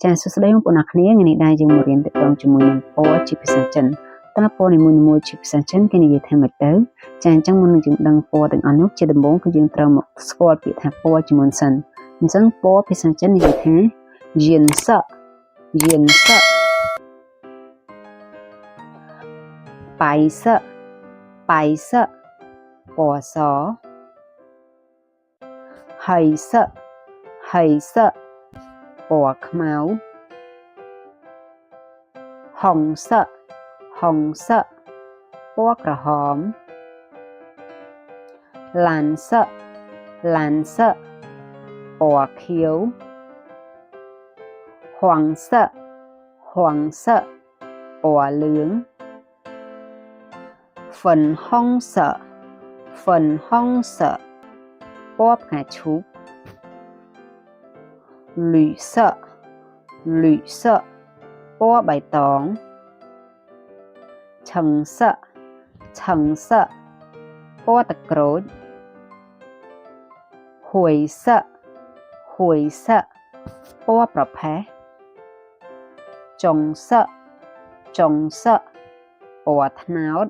ចាសសួស្តីបងប្អូនអរគ្នាថ្ងៃនេះដែរយើងមករៀនទាក់ទងជាមួយនឹងពណ៌ជាភាសាចិនតើពណ៌នីមួយៗជាភាសាចិនគេនិយាយថាម៉េចទៅចាអញ្ចឹងមុននឹងយើងដឹងពណ៌ទាំងអស់នោះជាដំបូងគឺយើងត្រូវមកស្គាល់ពាក្យថាពណ៌ជាមុនសិនអញ្ចឹងពណ៌ភាសាចិននិយាយថាយិនស័កបាយស័កពណ៌សហើយស័កពណ៌ខ្មៅហុងស័កពណ៌ក្រហមឡានស័កពណ៌ខៀវហួងស័កពណ៌លឿងហ្វិនហុងស័កពណ៌ផ្កាឈូកលឺស័កពណ៌បៃតងឆឹងស័កពណ៌ទឹកក្រូចហួយស័កពណ៌ប្រផេះចុងស័កពណ៌ត្នោត